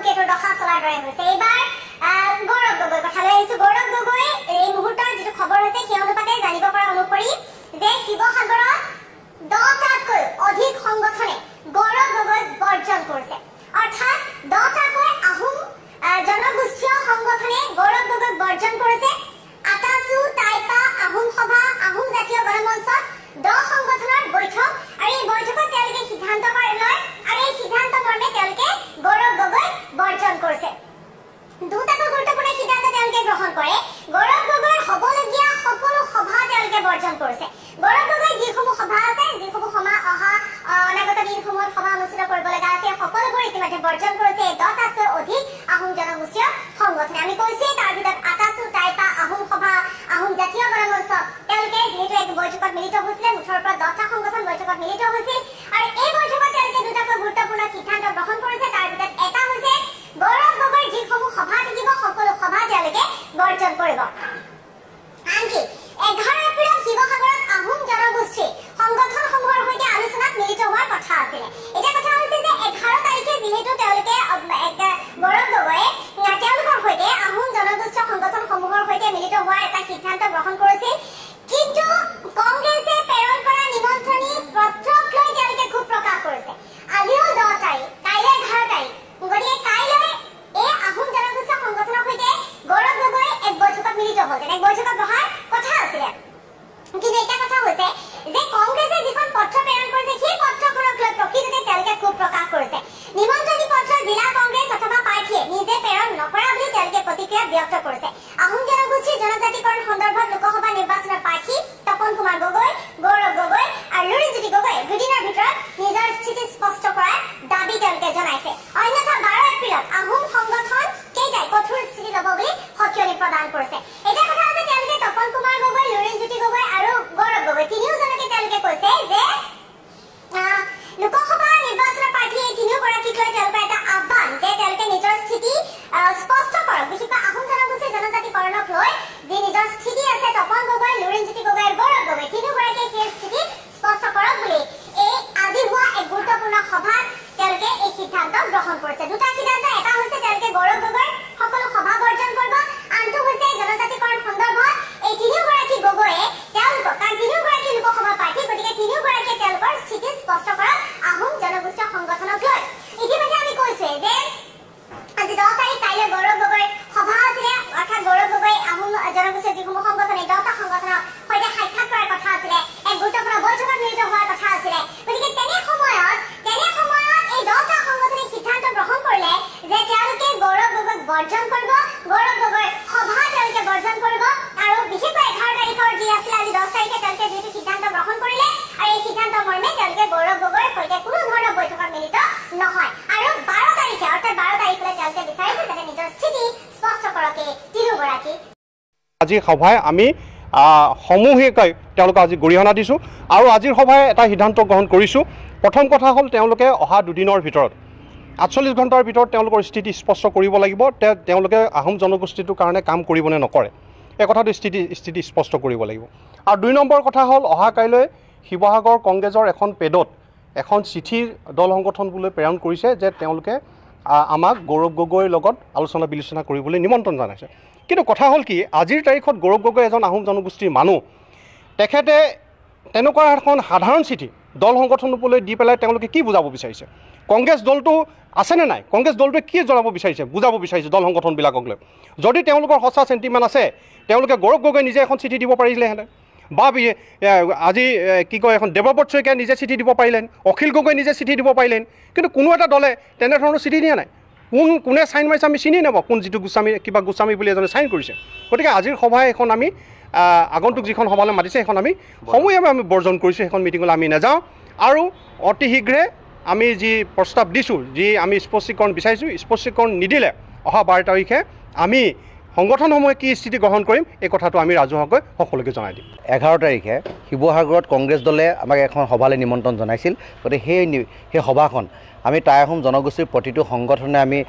ধুমকেতুৰ দশা চলাৰ দৰে হৈছে। এইবাৰ গৌৰৱ গগৈ কথালৈ আহিছো। গৌৰৱ গগৈ এই মুহূৰ্তৰ যিটো খবৰ হৈছে সেই অনুপাতে জানিব পৰা অনুসৰি যে শিৱসাগৰত 10টাতকৈ অধিক সংগঠনে গৌৰৱ গগৈক বৰ্জন কৰিছে। অৰ্থাৎ 10টাকৈ আহোম জনগোষ্ঠীয় সংগঠনে গৌৰৱ গগৈক বৰ্জন কৰিছে। আটাচু, টাইপা, আহোম সভা, আহোম জাতীয় গণমঞ্চত 10 সংগঠনৰ বৈঠক আৰু এই বৈঠকত তেওঁলোকে সিদ্ধান্ত লয় আৰু এই সিদ্ধান্ত মৰ্মে তেওঁলোকে গৌৰৱ গগৈক বৰ্জন কৰিছে। দুটাকৈ গুৰুত্বপূৰ্ণ সিদ্ধান্ত তেওঁলোকে গ্ৰহণ কৰে। গৌৰৱ গগৈৰ হ'বলগীয়া সকলো সভা তেওঁলোকে বৰ্জন কৰিছে। গৌৰৱ গগৈ যিসমূহ সভা আছে, যিসমূহ অনাগত দিনসমূহত সভা অনুষ্ঠিত কৰিব লগা আছে, সকলোবোৰ ইতিমধ্যে বৰ্জন কৰিছে এই 10টাতকৈ অধিক আহোম জনগোষ্ঠীয় সংগঠনে। আমি কৈছোৱেই তাৰ ভিতৰত আটাচু, টাইপা, আহোম সভা, আহোম জাতীয় গণমঞ্চ তেওঁলোকে যিহেতু এক বৈঠকত মিলিত হৈছিলে, 18ৰ পৰা 10টা সংগঠন বৈঠকত মিলিত হৈছিল আৰু এই বৈঠকত তেওঁলোকে দুটাকৈ গুৰুত্বপূৰ্ণ সিদ্ধান্ত গ্ৰহণ কৰিছে। তাৰ ভিতৰত এটা হৈছে গৌৰৱ গগৈৰ যিসমূহ সভা থাকিব সকলো সভা তেওঁলোকে বৰ্জন কৰিব। আনকি 11 এপ্ৰিলত শিৱসাগৰত আহোম জনগোষ্ঠীৰ সংগঠনসমূহৰ সৈতে আলোচনাত মিলিত হোৱাৰ কথা আছিলে। এতিয়া কথা হৈছে যে 11 তাৰিখে যিহেতু তেওঁলোকে গৌৰৱ গগৈয়ে তেওঁলোকৰ সৈতে আহোম জনগোষ্ঠীয় সংগঠনসমূহৰ সৈতে মিলিত হোৱাৰ এটা সিদ্ধান্ত গ্ৰহণ কৰিছিল, কিন্তু কংগ্ৰেছে প্ৰেৰণ কৰা নিমন্ত্ৰণী পত্ৰক লৈ তেওঁলোকে ক্ষোভ প্ৰকাশ কৰিছে। আজিও 10 তাৰিখ, কাইলৈ 11 তাৰিখ, গতিকে কাইলৈ এই আহোম জনগোষ্ঠীয় সংগঠনৰ সৈতে গৌৰৱ গগৈ এক বৈঠকত মিলিত হ'ল, এক বৈঠকত বহাৰ কথা আছিলে। কিন্তু এটা কথা হৈছে যে কংগ্ৰেছে যিখন পত্ৰ প্ৰেৰণ কৰিছে সেই পত্ৰখনক লৈ প্ৰকৃততে তেওঁলোকে ক্ষোভ প্ৰকাশ কৰিছে। নিমন্ত্ৰণী পত্ৰ জিলা কংগ্ৰেছ অথবা প্ৰাৰ্থীয়ে নিজে প্ৰেৰণ নকৰা বুলি তেওঁলোকে প্ৰতিক্ৰিয়া ব্যক্ত কৰিছে। আহোম জনগোষ্ঠীৰ জনজাতিকৰণ সন্দৰ্ভত লোকসভা নিৰ্বাচনৰ প্ৰাৰ্থী তপন কুমাৰ গগৈ, গৌৰৱ গগৈ আৰু লুৰিণজ্যোতি গগৈয়ে দুদিনৰ ভিতৰত নিজৰ স্থিতি স্পষ্ট কৰাৰ দাবী তেওঁলোকে জনাইছে। অন্যথা 12 এপ্ৰিলত আহোম সংগঠন কেইটাই কঠোৰ স্থিতি ল'ব বুলি সকিয়নি প্ৰদান কৰিছে। এটা কথা হৈছে তেওঁলোকে তপন কুমাৰ গগৈ, লুৰিণজ্যোতি গগৈ আৰু গৌৰৱ গগৈ তিনিওজনকে তেওঁলোকে কৈছে যে লোকসভা নিৰ্বাচনৰ প্ৰাৰ্থী এই তিনিওগৰাকীক লৈ তেওঁলোকৰ এটা আহ্বান যে তেওঁলোকে নিজৰ স্থিতি স্পষ্ট কৰক। বিশেষকৈ আহোম জনগোষ্ঠীৰ জনজাতিকৰণক লৈ যি নিজৰ স্থিতি আছে তপন গগৈ, লুৰিণজ্যোতি গগৈ আৰু গৌৰৱ গগৈ তিনিওগৰাকীয়ে সেই স্থিতি স্পষ্ট কৰক বুলি এই আজি হোৱা এক গুৰুত্বপূৰ্ণ সভাত তেওঁলোকে এই সিদ্ধান্ত গ্ৰহণ কৰিছে। দুটা সিদ্ধান্ত, এটা হৈছে তেওঁলোকে গৌৰৱ গগৈৰ সকলো সভা বৰ্জন কৰিব, আনটো হৈছে জনজাতিকৰণ সন্দৰ্ভত এই তিনিওগৰাকী গগৈয়ে তেওঁলোকক, কাৰণ তিনিওগৰাকী লোকসভা প্ৰাৰ্থী, গতিকে তিনিওগৰাকীয়ে তেওঁলোকৰ স্থিতি স্পষ্ট কৰক আহোম জনগোষ্ঠীয় সংগঠনক লৈ। ইতিমধ্যে আমি কৈছোৱে যে আজি 10 তাৰিখ, কাইলৈ গৌৰৱ গগৈৰ সভা আছিলে, অৰ্থাৎ গৌৰৱ গগৈ আহোম জনগোষ্ঠীয় যিসমূহ সংগঠন এই 10টা সংগঠনৰ সৈতে সাক্ষাৎ কৰাৰ কথা আছিলে, এক গুৰুত্বপূৰ্ণ বৈঠকত মিলিত হোৱাৰ কথা আছিলে। গতিকে তেনে সময়ত এই 10টা সংগঠনে সিদ্ধান্ত গ্ৰহণ কৰিলে যে তেওঁলোকে গৌৰৱ গগৈক বৰ্জন কৰিব, গৌৰৱ গগৈৰ সভা তেওঁলোকে বৰ্জন কৰিব আৰু বিশেষকৈ 11 তাৰিখৰ যি আছিলে আজি 10 তাৰিখে তেওঁলোকে যিটো সিদ্ধান্ত গ্ৰহণ কৰিলে আৰু এই সিদ্ধান্ত মৰ্মে তেওঁলোকে গৌৰৱ গগৈৰ সৈতে কোনো ধৰণৰ বৈঠকত মিলিত নহয় আৰু 12 তাৰিখে অৰ্থাৎ 12 তাৰিখলৈ তেওঁলোকে বিচাৰিছে যাতে নিজৰ স্থিতি স্পষ্ট কৰক এই তিনিওগৰাকী। আজি সভাই আমি সমূহীয়াকৈ তেওঁলোকক আজি গৰিহণা দিছোঁ আৰু আজিৰ সভাই এটা সিদ্ধান্ত গ্ৰহণ কৰিছোঁ। প্ৰথম কথা হ'ল তেওঁলোকে অহা দুদিনৰ ভিতৰত 48 ঘণ্টাৰ ভিতৰত তেওঁলোকৰ স্থিতি স্পষ্ট কৰিব লাগিব, তেওঁলোকে আহোম জনগোষ্ঠীটোৰ কাৰণে কাম কৰিব নে নকৰে এই কথাটো স্থিতি স্পষ্ট কৰিব লাগিব। আৰু 2 নম্বৰ কথা হ'ল অহা কাইলৈ শিৱসাগৰ কংগ্ৰেছৰ এখন পেডত এখন চিঠি দল সংগঠনলৈ প্ৰেৰণ কৰিছে যে তেওঁলোকে আমাক গৌৰৱ গগৈৰ লগত আলোচনা বিলোচনা কৰিবলৈ নিমন্ত্ৰণ জনাইছে। কিন্তু কথা হ'ল কি, আজিৰ তাৰিখত গৌৰৱ গগৈ এজন আহোম জনগোষ্ঠীৰ মানুহ, তেখেতে তেনেকুৱা এখন সাধাৰণ চিঠি দল সংগঠনলৈ দি পেলাই তেওঁলোকে কি বুজাব বিচাৰিছে? কংগ্ৰেছ দলটো আছেনে নাই? কংগ্ৰেছ দলটোৱে কি জনাব বিচাৰিছে, বুজাব বিচাৰিছে দল সংগঠনবিলাকক লৈ? যদি তেওঁলোকৰ সঁচা চেণ্টিমেণ্ট আছে তেওঁলোকে গৌৰৱ গগৈ নিজে এখন চিঠি দিব পাৰিলেহেঁতেন, বা আজি কি কয় এখন দেৱব্ৰত শইকীয়াই নিজে চিঠি দিব পাৰিলেন, অখিল গগৈ নিজে চিঠি দিব পাৰিলেন। কিন্তু কোনো এটা দলে তেনেধৰণৰ চিঠি দিয়া নাই। কোনে চাইন মাৰিছে আমি চিনি নাপাওঁ, কোন যিটো গোস্বামী বুলি এজনে চাইন কৰিছে। গতিকে আজিৰ সভাই এখন আমি আগন্তুক যিখন সভালৈ মাতিছে সেইখন আমি সমূহীয়াভাৱে আমি বৰ্জন কৰিছোঁ, সেইখন মিটিঙলৈ আমি নাযাওঁ আৰু অতি শীঘ্ৰে আমি যি প্ৰস্তাৱ দিছোঁ, যি আমি স্পষ্টীকৰণ বিচাৰিছোঁ, স্পষ্টীকৰণ নিদিলে অহা 12 তাৰিখে আমি সংগঠনসমূহে কি স্থিতি গ্ৰহণ কৰিম এই কথাটো আমি ৰাজহুৱাকৈ সকলোকে জনাই দিম। 11 তাৰিখে শিৱসাগৰত কংগ্ৰেছ দলে আমাক এখন সভালৈ নিমন্ত্ৰণ জনাইছিল। গতিকে সেই সভাখন আমি টাই আহোম জনগোষ্ঠীৰ প্ৰতিটো সংগঠনে আমি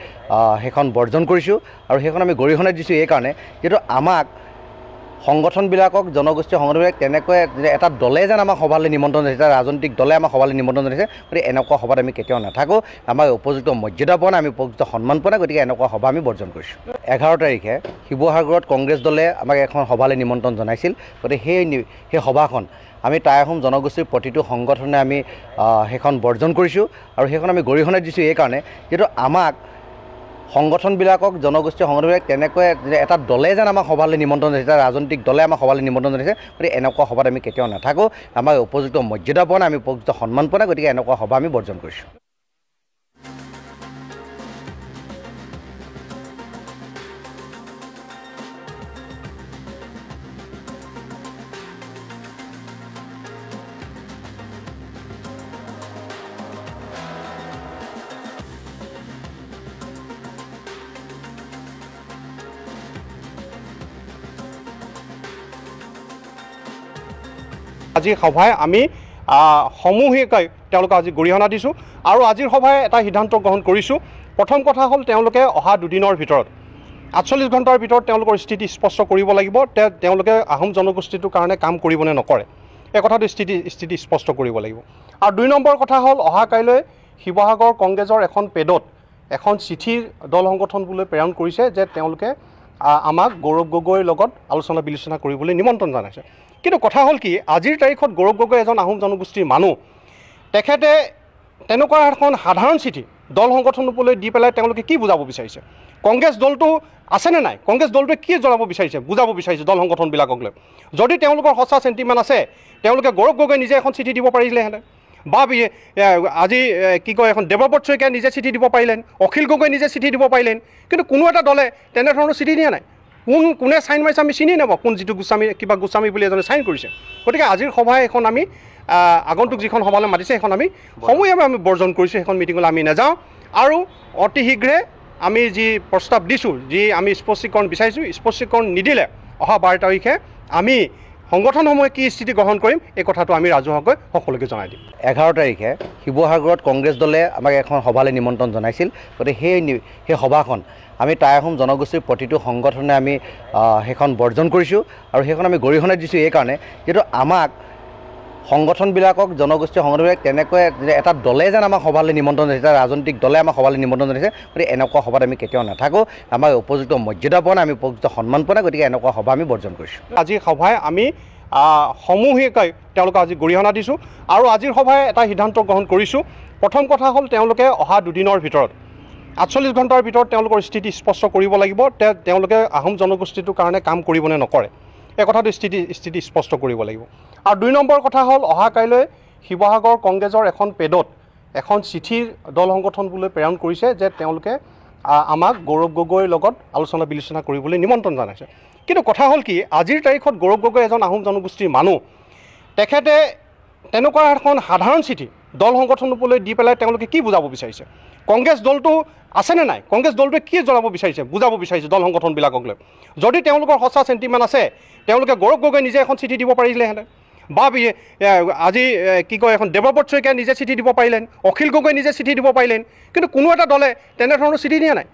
সেইখন বৰ্জন কৰিছোঁ আৰু সেইখন আমি গৰিহণা দিছোঁ এই কাৰণে যিহেতু আমাক সংগঠনবিলাকক জনগোষ্ঠীয় সংগঠনবিলাক তেনেকৈ এটা দলে যেন আমাক সভালৈ নিমন্ত্ৰণ জনাইছে, এটা ৰাজনৈতিক দলে আমাক সভালৈ নিমন্ত্ৰণ জনাইছে। গতিকে এনেকুৱা সভাত আমি কেতিয়াও নাথাকোঁ। আমাক উপযুক্ত মৰ্যাদা পোৱা নাই, আমি উপযুক্ত সন্মান পোৱা নাই। গতিকে এনেকুৱা সভা আমি বৰ্জন কৰিছোঁ। 11 তাৰিখে শিৱসাগৰত কংগ্ৰেছ দলে আমাক এখন সভালৈ নিমন্ত্ৰণ জনাইছিল। গতিকে সেই সভাখন আমি টাই আহোম জনগোষ্ঠীৰ প্ৰতিটো সংগঠনে আমি সেইখন বৰ্জন কৰিছোঁ। আৰু সেইখন আমি গৰিহণা দিছোঁ এইকাৰণে, যিহেতু আমাক সংগঠনবিলাকক জনগোষ্ঠীয় সংগঠনবিলাক তেনেকৈ এটা দলে যেন আমাক সভালৈ নিমন্ত্ৰণ জনাইছে, এটা ৰাজনৈতিক দলে আমাক সভালৈ নিমন্ত্ৰণ জনাইছে। গতিকে এনেকুৱা সভাত আমি কেতিয়াও নাথাকোঁ। আমাক উপযুক্ত মৰ্যাদা পোৱা নাই, আমি উপযুক্ত সন্মান পোৱা নাই। গতিকে এনেকুৱা সভা আমি বৰ্জন কৰিছোঁ। আজিৰ সভাই আমি সমূহিকভাৱে তেওঁলোকক আজি গৰিহণা দিছোঁ। আৰু আজিৰ সভাই এটা সিদ্ধান্ত গ্ৰহণ কৰিছোঁ। প্ৰথম কথা হ'ল তেওঁলোকে অহা দুদিনৰ ভিতৰত 48 ঘণ্টাৰ ভিতৰত তেওঁলোকৰ স্থিতি স্পষ্ট কৰিব লাগিব। তেওঁলোকে আহোম জনগোষ্ঠীটোৰ কাৰণে কাম কৰিবনে নকৰে, এই কথাটো স্থিতি স্পষ্ট কৰিব লাগিব। আৰু 2 নম্বৰ কথা হ'ল অহা কাইলৈ শিৱসাগৰ কংগ্ৰেছৰ এখন পেডত এখন চিঠিৰ দল সংগঠনবোৰলৈ প্ৰেৰণ কৰিছে যে তেওঁলোকে আমাক গৌৰৱ গগৈৰ লগত আলোচনা বিলোচনা কৰিবলৈ নিমন্ত্ৰণ জনাইছে। কিন্তু কথা হ'ল কি, আজিৰ তাৰিখত গৌৰৱ গগৈ এজন আহোম জনগোষ্ঠীৰ মানুহ। তেখেতে তেনেকুৱা এখন সাধাৰণ চিঠি দল সংগঠনবোৰলৈ দি পেলাই তেওঁলোকে কি বুজাব বিচাৰিছে? কংগ্ৰেছ দলটো আছেনে নাই? কংগ্ৰেছ দলটোৱে কি জনাব বিচাৰিছে, বুজাব বিচাৰিছে দল সংগঠনবিলাকক লৈ? যদি তেওঁলোকৰ সঁচা চেণ্টিমেণ্ট আছে, তেওঁলোকে গৌৰৱ গগৈ নিজে এখন চিঠি দিব পাৰিলেহেঁতেন, বা আজি কি কয় এখন দেৱব্ৰত শইকীয়াই নিজে চিঠি দিব পাৰিলেন, অখিল গগৈ নিজে চিঠি দিব পাৰিলেন। কিন্তু কোনো এটা দলে তেনেধৰণৰ চিঠি দিয়া নাই। কোনে চাইন মাৰিছে আমি চিনি নাপাওঁ, কোন যিটো গোস্বামী বুলি এজনে চাইন কৰিছে। গতিকে আজিৰ সভাই এখন আমি আগন্তুক যিখন সভালৈ মাতিছে সেইখন আমি সমূহীয়াভাৱে আমি বৰ্জন কৰিছোঁ। সেইখন মিটিঙলৈ আমি নাযাওঁ। আৰু অতি শীঘ্ৰে আমি যি প্ৰস্তাৱ দিছোঁ, যি আমি স্পষ্টীকৰণ বিচাৰিছোঁ, স্পষ্টীকৰণ নিদিলে অহা 12 তাৰিখে আমি সংগঠনসমূহে কি স্থিতি গ্ৰহণ কৰিম এই কথাটো আমি ৰাজহুৱাকৈ সকলোকে জনাই দিম। 11 তাৰিখে শিৱসাগৰত কংগ্ৰেছ দলে আমাক এখন সভালৈ নিমন্ত্ৰণ জনাইছিল। গতিকে সেই সভাখন আমি টাই আহোম জনগোষ্ঠীৰ প্ৰতিটো সংগঠনে আমি সেইখন বৰ্জন কৰিছোঁ। আৰু সেইখন আমি গৰিহণা দিছোঁ এইকাৰণে, যিহেতু আমাক সংগঠনবিলাকক জনগোষ্ঠীয় সংগঠনবিলাক তেনেকৈ এটা দলে যেন আমাক সভালৈ নিমন্ত্ৰণ জনাইছে, এটা ৰাজনৈতিক দলে আমাক সভালৈ নিমন্ত্ৰণ জনাইছে। গতিকে এনেকুৱা সভাত আমি কেতিয়াও নাথাকোঁ। আমাক উপযুক্ত মৰ্যাদা পোৱা নাই, আমি উপযুক্ত সন্মান পোৱা নাই। গতিকে এনেকুৱা সভা আমি বৰ্জন কৰিছোঁ। আজিৰ সভাই আমি সমূহিকভাৱে তেওঁলোকক আজি গৰিহণা দিছোঁ। আৰু আজিৰ সভাই এটা সিদ্ধান্ত গ্ৰহণ কৰিছোঁ। প্ৰথম কথা হ'ল তেওঁলোকে অহা দুদিনৰ ভিতৰত 48 ঘণ্টাৰ ভিতৰত তেওঁলোকৰ স্থিতি স্পষ্ট কৰিব লাগিব। তেওঁলোকে আহোম জনগোষ্ঠীটোৰ কাৰণে কাম কৰিবনে নকৰে, এই কথাটো স্থিতি স্পষ্ট কৰিব লাগিব। আৰু 2 নম্বৰ কথা হ'ল অহা কাইলৈ শিৱসাগৰ কংগ্ৰেছৰ এখন পেডত এখন চিঠিৰ দল সংগঠনবোৰলৈ প্ৰেৰণ কৰিছে যে তেওঁলোকে আমাক গৌৰৱ গগৈৰ লগত আলোচনা বিলোচনা কৰিবলৈ নিমন্ত্ৰণ জনাইছে। কিন্তু কথা হ'ল কি, আজিৰ তাৰিখত গৌৰৱ গগৈ এজন আহোম জনগোষ্ঠীৰ মানুহ। তেখেতে তেনেকুৱা এখন সাধাৰণ চিঠি দল সংগঠনবোৰলৈ দি পেলাই তেওঁলোকে কি বুজাব বিচাৰিছে? কংগ্ৰেছ দলটো আছেনে নাই? কংগ্ৰেছ দলটোৱে কি জনাব বিচাৰিছে, বুজাব বিচাৰিছে দল সংগঠনবিলাকক লৈ? যদি তেওঁলোকৰ সঁচা চেণ্টিমেণ্ট আছে, তেওঁলোকে গৌৰৱ গগৈ নিজে এখন চিঠি দিব পাৰিলেহেঁতেন, বা আজি কি কয় এখন দেৱব্ৰত শইকীয়াই নিজে চিঠি দিব পাৰিলেন, অখিল গগৈ নিজে চিঠি দিব পাৰিলেন। কিন্তু কোনো এটা দলে তেনেধৰণৰ চিঠি দিয়া নাই।